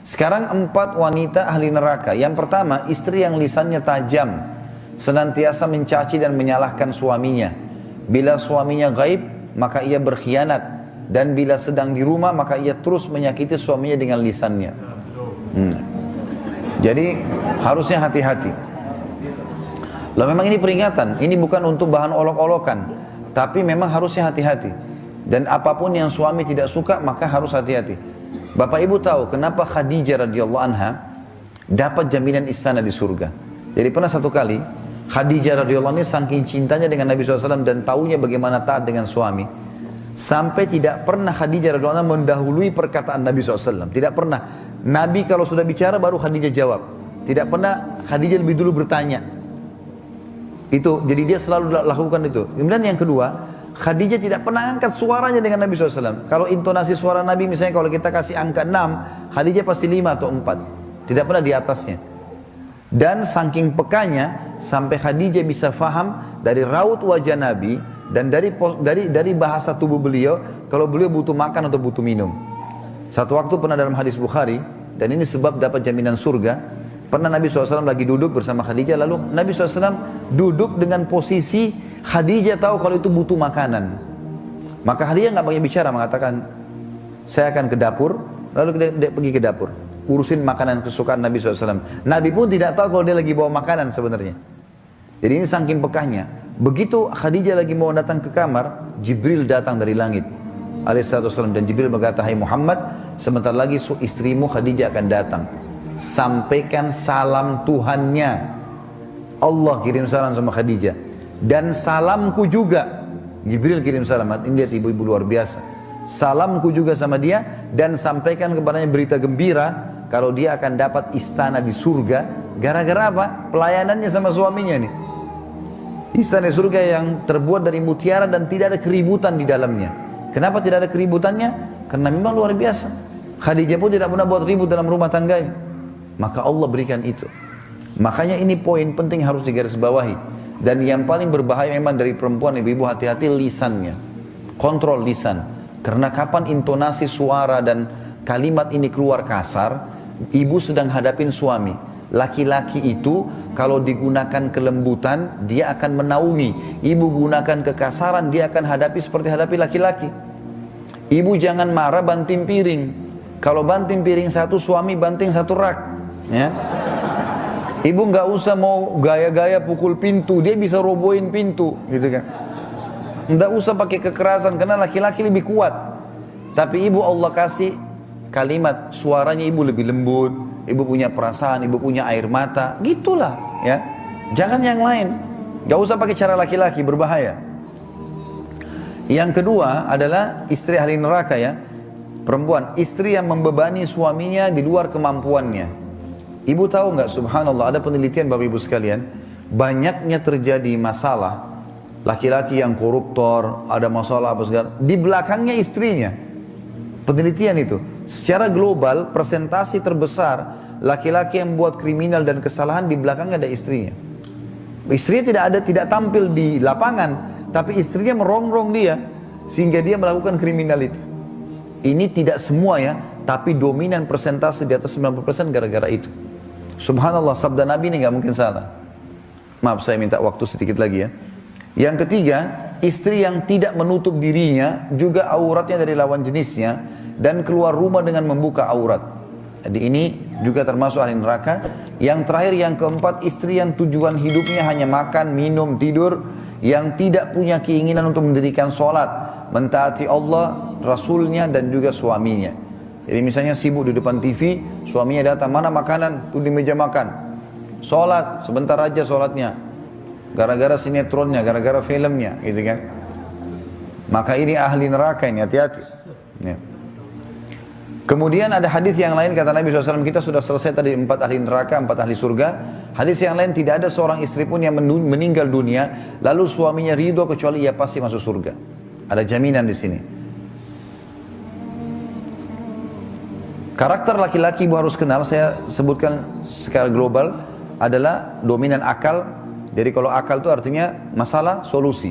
Sekarang 4 wanita ahli neraka. Yang pertama, istri yang lisannya tajam, senantiasa mencaci dan menyalahkan suaminya. Bila suaminya gaib, maka ia berkhianat. Dan bila sedang di rumah, maka ia terus menyakiti suaminya dengan lisannya. Jadi harusnya hati-hati. Lalu memang ini peringatan, ini bukan untuk bahan olok-olokan, tapi memang harusnya hati-hati. Dan apapun yang suami tidak suka, maka harus hati-hati. Bapak Ibu tahu kenapa Khadijah radhiyallahu anha dapat jaminan istana di surga. Jadi pernah satu kali Khadijah radhiyallahu anha saking cintanya dengan Nabi SAW dan taunya bagaimana taat dengan suami, sampai tidak pernah Khadijah radhiyallahu anha mendahului perkataan Nabi SAW. Tidak pernah. Nabi kalau sudah bicara baru Khadijah jawab. Tidak pernah Khadijah lebih dulu bertanya. Itu, jadi dia selalu lakukan itu. Kemudian yang kedua, Khadijah tidak pernah angkat suaranya dengan Nabi SAW. Kalau intonasi suara Nabi misalnya kalau kita kasih angka 6, Khadijah pasti 5 atau 4. Tidak pernah di atasnya. Dan saking pekanya sampai Khadijah bisa faham dari raut wajah Nabi dan dari bahasa tubuh beliau kalau beliau butuh makan atau butuh minum. Satu waktu pernah dalam hadis Bukhari, dan ini sebab dapat jaminan surga. Pernah Nabi SAW lagi duduk bersama Khadijah, lalu Nabi SAW duduk dengan posisi Khadijah tahu kalau itu butuh makanan. Maka Khadijah nggak banyak bicara, mengatakan, saya akan ke dapur. Lalu dia pergi ke dapur, urusin makanan kesukaan Nabi SAW. Nabi pun tidak tahu kalau dia lagi bawa makanan sebenarnya. Jadi ini saking pekahnya. Begitu Khadijah lagi mau datang ke kamar, Jibril datang dari langit alaihissalam, dan Jibril berkata, hai Muhammad, sebentar lagi istrimu Khadijah akan datang. Sampaikan salam Tuhannya. Allah kirim salam sama Khadijah. Dan salamku juga. Jibril kirim salam. Ini lihat ibu-ibu luar biasa. Salamku juga sama dia. Dan sampaikan kepadanya berita gembira kalau dia akan dapat istana di surga. Gara-gara apa? Pelayanannya sama suaminya nih. Istana di surga yang terbuat dari mutiara dan tidak ada keributan di dalamnya. Kenapa tidak ada keributannya? Karena memang luar biasa. Khadijah pun tidak pernah buat ribut dalam rumah tangganya. Maka Allah berikan itu. Makanya ini poin penting harus digarisbawahi. Dan yang paling berbahaya memang dari perempuan, ibu-ibu hati-hati lisannya. Kontrol lisan. Karena kapan intonasi suara dan kalimat ini keluar kasar, ibu sedang hadapin suami. Laki-laki itu kalau digunakan kelembutan, dia akan menaungi. Ibu gunakan kekasaran, dia akan hadapi seperti hadapi laki-laki. Ibu jangan marah banting piring. Kalau banting piring satu, suami banting satu rak. Ya. Ibu nggak usah mau gaya-gaya pukul pintu, dia bisa robohin pintu, gitu kan. Nggak usah pakai kekerasan, karena laki-laki lebih kuat. Tapi ibu Allah kasih kalimat, suaranya ibu lebih lembut, ibu punya perasaan, ibu punya air mata, gitulah, ya. Jangan yang lain, nggak usah pakai cara laki-laki, berbahaya. Yang kedua adalah istri ahli neraka, ya. Perempuan, istri yang membebani suaminya di luar kemampuannya. Ibu tahu nggak, subhanallah, ada penelitian Bapak Ibu sekalian, banyaknya terjadi masalah, laki-laki yang koruptor, ada masalah apa segala, di belakangnya istrinya. Penelitian itu, secara global, persentasi terbesar, laki-laki yang buat kriminal dan kesalahan di belakangnya ada istrinya. Istrinya tidak tampil di lapangan, tapi istrinya merongrong dia, sehingga dia melakukan kriminal itu. Ini tidak semua ya, tapi dominan persentase di atas 90% gara-gara itu. Subhanallah, sabda Nabi ini nggak mungkin salah. Maaf, saya minta waktu sedikit lagi ya. Yang ketiga, istri yang tidak menutup dirinya, juga auratnya dari lawan jenisnya, dan keluar rumah dengan membuka aurat. Jadi ini juga termasuk ahli neraka. Yang terakhir, yang keempat, istri yang tujuan hidupnya hanya makan, minum, tidur, yang tidak punya keinginan untuk mendirikan sholat, mentaati Allah, Rasulnya, dan juga suaminya. Jadi misalnya sibuk di depan TV, suaminya datang, mana makanan? Tuh di meja makan. Sholat, sebentar aja sholatnya. Gara-gara sinetronnya, gara-gara filmnya, gitu kan. Maka ini ahli neraka ini, hati-hati. Ya. Kemudian ada hadis yang lain, kata Nabi SAW, kita sudah selesai tadi 4 ahli neraka, 4 ahli surga. Hadis yang lain, tidak ada seorang istri pun yang meninggal dunia, lalu suaminya ridho kecuali ia pasti masuk surga. Ada jaminan di sini. Karakter laki-laki ibu harus kenal, saya sebutkan secara global, adalah dominan akal. Jadi kalau akal itu artinya masalah, solusi.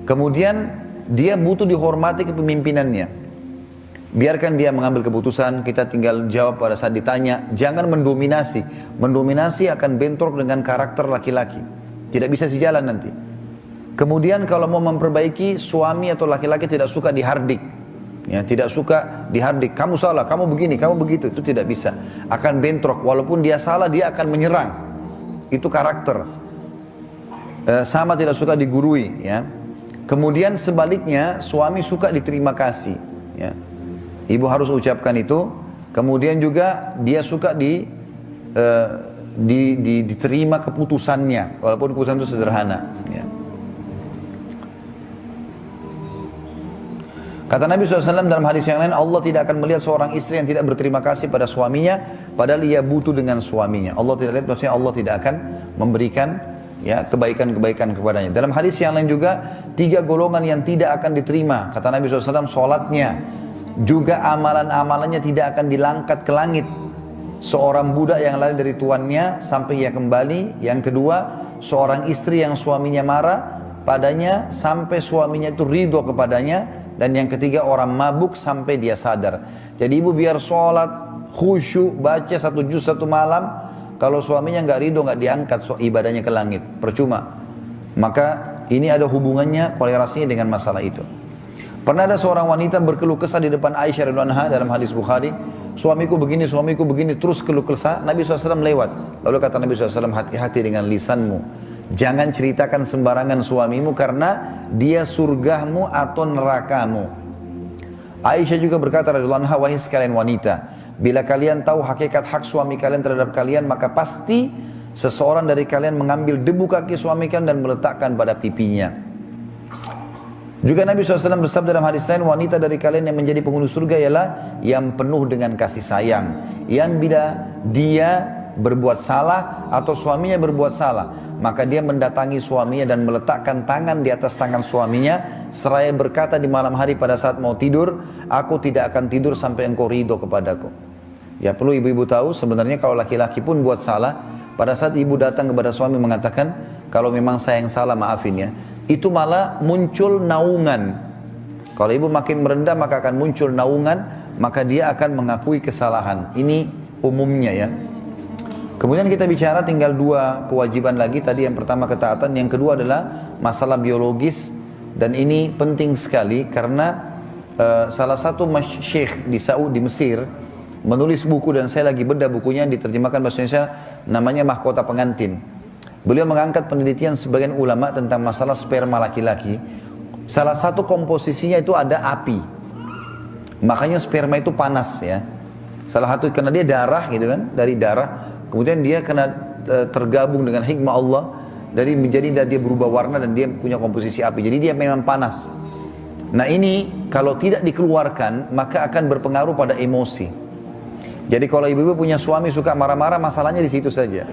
Kemudian dia butuh dihormati kepemimpinannya. Biarkan dia mengambil keputusan, kita tinggal jawab pada saat ditanya. Jangan mendominasi. Mendominasi akan bentrok dengan karakter laki-laki. Tidak bisa sejalan nanti. Kemudian kalau mau memperbaiki, suami atau laki-laki tidak suka dihardik. Ya, tidak suka dihardik. Kamu salah, kamu begini, kamu begitu. Itu tidak bisa. Akan bentrok. Walaupun dia salah, dia akan menyerang. Itu karakter. Sama tidak suka digurui. Ya. Kemudian sebaliknya, suami suka diterima kasih. Ya. Ibu harus ucapkan itu. Kemudian juga dia suka diterima keputusannya, walaupun keputusan itu sederhana. Ya. Kata Nabi SAW dalam hadis yang lain, Allah tidak akan melihat seorang istri yang tidak berterima kasih pada suaminya, padahal ia butuh dengan suaminya. Allah tidak lihat, maksudnya Allah tidak akan memberikan ya kebaikan-kebaikan kepadanya. Dalam hadis yang lain juga, 3 golongan yang tidak akan diterima. Kata Nabi SAW, sholatnya, juga amalan-amalannya tidak akan dilangkat ke langit. Seorang budak yang lari dari tuannya sampai ia kembali. Yang kedua, seorang istri yang suaminya marah padanya sampai suaminya itu ridho kepadanya. Dan yang ketiga, orang mabuk sampai dia sadar. Jadi ibu biar sholat, khusyuk, baca 1 juz 1 malam, kalau suaminya nggak ridho, nggak diangkat ibadahnya ke langit, percuma. Maka ini ada hubungannya, kolerasinya dengan masalah itu. Pernah ada seorang wanita berkeluh kesah di depan Aisyah radhiyallahu anha dalam hadis Bukhari. Suamiku begini, terus keluh kesah. Nabi SAW lewat. Lalu kata Nabi SAW, hati-hati dengan lisanmu. Jangan ceritakan sembarangan suamimu karena dia surgamu atau nerakamu. Aisyah juga berkata radhiyallahu anha, wahai sekalian wanita, bila kalian tahu hakikat hak suami kalian terhadap kalian, maka pasti seseorang dari kalian mengambil debu kaki suami kalian dan meletakkan pada pipinya. Juga Nabi SAW bersabda dalam hadis lain, wanita dari kalian yang menjadi penghuni surga ialah yang penuh dengan kasih sayang. Yang bila dia berbuat salah atau suaminya berbuat salah, maka dia mendatangi suaminya dan meletakkan tangan di atas tangan suaminya, seraya berkata di malam hari pada saat mau tidur, aku tidak akan tidur sampai engkau ridho kepadaku. Ya perlu ibu-ibu tahu, sebenarnya kalau laki-laki pun buat salah, pada saat ibu datang kepada suami mengatakan, kalau memang saya yang salah maafin ya, itu malah muncul naungan. Kalau ibu makin merendah maka akan muncul naungan, maka dia akan mengakui kesalahan. Ini umumnya ya. Kemudian kita bicara tinggal 2 kewajiban lagi. Tadi yang pertama ketaatan, yang kedua adalah masalah biologis. Dan ini penting sekali karena salah satu syekh di Saudi, di Mesir, menulis buku dan saya lagi bedah bukunya, diterjemahkan bahasa Indonesia, namanya Mahkota Pengantin. Beliau mengangkat penelitian sebagian ulama tentang masalah sperma laki-laki. Salah satu komposisinya itu ada api. Makanya sperma itu panas ya. Salah satu karena dia darah gitu kan, dari darah. Kemudian dia kena tergabung dengan hikmah Allah, dari menjadi dia berubah warna dan dia punya komposisi api. Jadi dia memang panas. Nah ini kalau tidak dikeluarkan maka akan berpengaruh pada emosi. Jadi kalau ibu-ibu punya suami suka marah-marah, masalahnya di situ saja.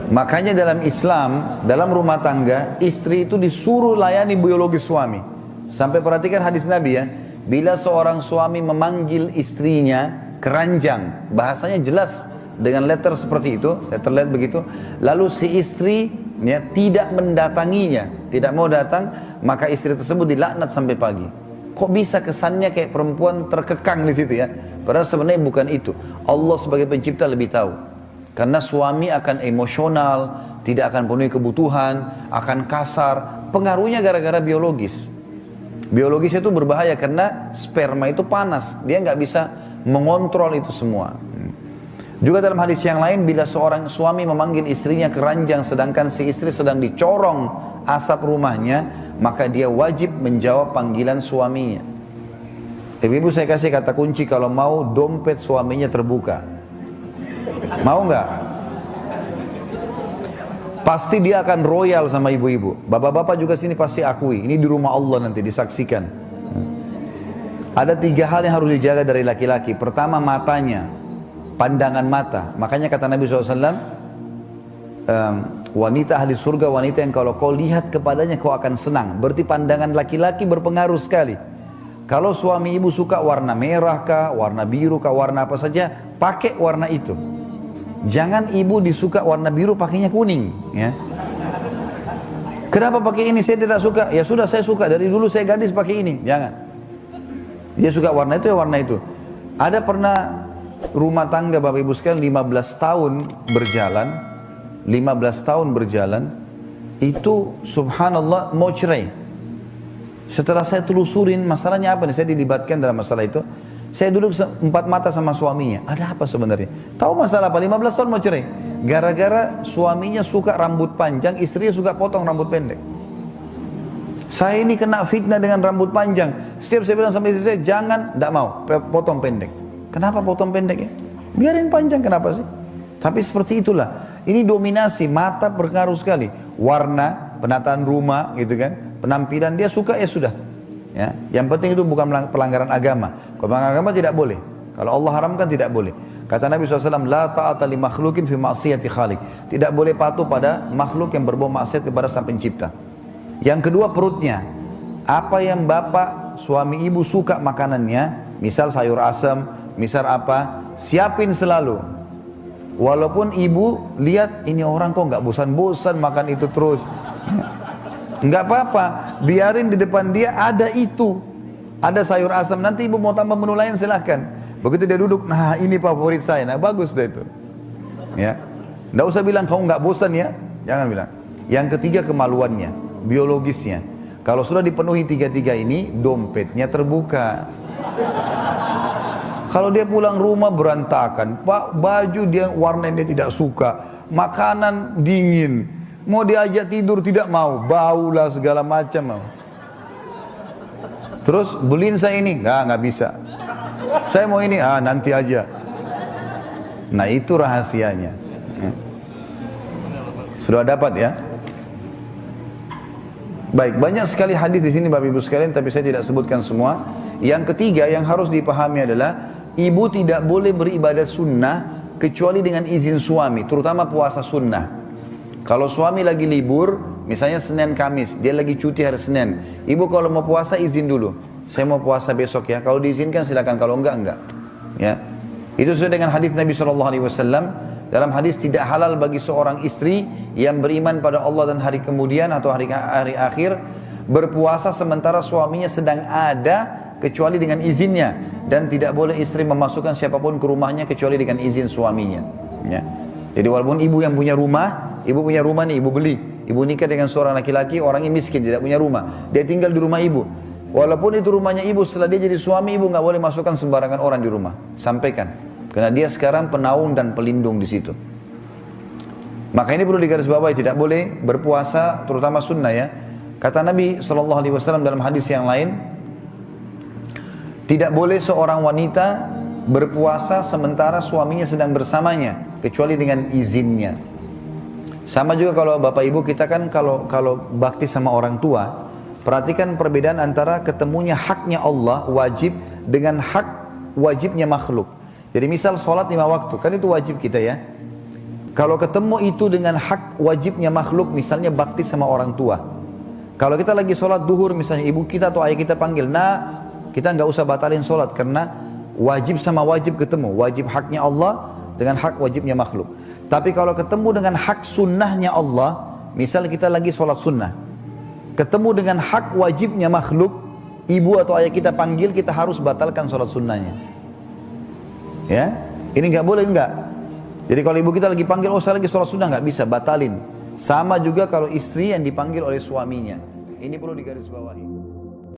Makanya dalam Islam, dalam rumah tangga, istri itu disuruh layani biologi suami. Sampai perhatikan hadis Nabi ya, bila seorang suami memanggil istrinya keranjang, bahasanya jelas dengan letter seperti itu, letter begitu, lalu si istri ya, tidak mendatanginya, tidak mau datang, maka istri tersebut dilaknat sampai pagi. Kok bisa kesannya kayak perempuan terkekang di situ ya? Padahal sebenarnya bukan itu. Allah sebagai pencipta lebih tahu. Karena suami akan emosional, tidak akan penuhi kebutuhan, akan kasar. Pengaruhnya gara-gara biologis. Biologis itu berbahaya karena sperma itu panas. Dia nggak bisa mengontrol itu semua. Juga dalam hadis yang lain, bila seorang suami memanggil istrinya keranjang sedangkan si istri sedang dicorong asap rumahnya, maka dia wajib menjawab panggilan suaminya. Ibu-ibu saya kasih kata kunci, kalau mau dompet suaminya terbuka. Mau nggak? Pasti dia akan royal sama ibu-ibu. Bapak-bapak juga sini pasti akui. Ini di rumah Allah nanti disaksikan. Ada 3 hal yang harus dijaga dari laki-laki. Pertama, matanya, pandangan mata. Makanya kata Nabi SAW, wanita ahli surga, wanita yang kalau kau lihat kepadanya kau akan senang. Berarti pandangan laki-laki berpengaruh sekali. Kalau suami ibu suka warna merah kah, warna biru kah, warna apa saja, pakai warna itu. Jangan ibu disuka warna biru pakainya kuning ya. Kenapa pakai ini? Saya tidak suka. Ya sudah, saya suka. Dari dulu saya gadis pakai ini. Jangan. Dia suka warna itu, ya warna itu. Ada pernah rumah tangga Bapak Ibu sekalian 15 tahun berjalan. 15 tahun berjalan. Itu subhanallah mau cerai. Setelah saya telusurin masalahnya apa nih? Saya dilibatkan dalam masalah itu. Saya duduk empat mata sama suaminya. Ada apa sebenarnya? Tahu masalah apa? 15 tahun mau cerai. Gara-gara suaminya suka rambut panjang, istrinya suka potong rambut pendek. Saya ini kena fitnah dengan rambut panjang. Setiap saya bilang sama istri saya, jangan, tidak mau, potong pendek. Kenapa potong pendek ya? Biarin panjang, kenapa sih? Tapi seperti itulah. Ini dominasi, mata berpengaruh sekali. Warna, penataan rumah, gitu kan. Penampilan dia suka, ya sudah. Ya, yang penting itu bukan pelanggaran agama. Kalau pelanggaran agama tidak boleh. Kalau Allah haramkan tidak boleh. Kata Nabi SAW, la ta'ata li makhlukin fi ma'siyati khaliq. Tidak boleh patuh pada makhluk yang berbuat maksiat kepada sang pencipta. Yang kedua perutnya. Apa yang bapak, suami ibu suka makanannya, misal sayur asam, misal apa, siapin selalu. Walaupun ibu lihat ini orang kok nggak bosan-bosan makan itu terus. Nggak apa-apa, biarin di depan dia ada itu. Ada sayur asam, nanti ibu mau tambah menu lain silahkan. Begitu dia duduk, nah ini favorit saya, nah bagus deh itu. Ya, nggak usah bilang kamu nggak bosan ya, jangan bilang. Yang ketiga kemaluannya, biologisnya. Kalau sudah dipenuhi tiga-tiga ini, dompetnya terbuka. Kalau dia pulang rumah berantakan, baju dia warna dia tidak suka, makanan dingin, mau diajak tidur tidak mau, bau lah segala macam. Terus beliin saya ini, nggak bisa. Saya mau ini, nanti aja. Nah itu rahasianya. Sudah dapat ya? Baik, banyak sekali hadis di sini Bapak Ibu sekalian, tapi saya tidak sebutkan semua. Yang ketiga yang harus dipahami adalah ibu tidak boleh beribadah sunnah kecuali dengan izin suami, terutama puasa sunnah. Kalau suami lagi libur, misalnya Senin Kamis, dia lagi cuti hari Senin. Ibu kalau mau puasa izin dulu. Saya mau puasa besok ya. Kalau diizinkan silakan, kalau enggak. Ya. Itu sesuai dengan hadis Nabi SAW. Dalam hadis tidak halal bagi seorang istri yang beriman pada Allah dan hari kemudian atau hari akhir berpuasa sementara suaminya sedang ada kecuali dengan izinnya, dan tidak boleh istri memasukkan siapapun ke rumahnya kecuali dengan izin suaminya. Ya. Jadi walaupun ibu yang punya rumah, ibu punya rumah nih, ibu beli, ibu nikah dengan seorang laki-laki, orangnya miskin, tidak punya rumah, dia tinggal di rumah ibu. Walaupun itu rumahnya ibu, setelah dia jadi suami, ibu nggak boleh masukkan sembarangan orang di rumah. Sampaikan, karena dia sekarang penaung dan pelindung di situ. Maka ini perlu digarisbawahi, tidak boleh berpuasa, terutama sunnah ya. Kata Nabi SAW dalam hadis yang lain, tidak boleh seorang wanita berpuasa sementara suaminya sedang bersamanya, kecuali dengan izinnya. Sama juga kalau bapak ibu kita kan kalau bakti sama orang tua, perhatikan perbedaan antara ketemunya haknya Allah wajib dengan hak wajibnya makhluk. Jadi misal sholat 5 waktu, kan itu wajib kita ya. Kalau ketemu itu dengan hak wajibnya makhluk, misalnya bakti sama orang tua. Kalau kita lagi sholat duhur misalnya, ibu kita atau ayah kita panggil, nah kita nggak usah batalin sholat, karena wajib sama wajib ketemu. Wajib haknya Allah dengan hak wajibnya makhluk. Tapi kalau ketemu dengan hak sunnahnya Allah, misal kita lagi sholat sunnah, ketemu dengan hak wajibnya makhluk, ibu atau ayah kita panggil, kita harus batalkan sholat sunnahnya. Ya, ini nggak boleh enggak. Jadi kalau ibu kita lagi panggil, oh saya lagi sholat sunnah, nggak bisa, batalin. Sama juga kalau istri yang dipanggil oleh suaminya. Ini perlu digarisbawahi.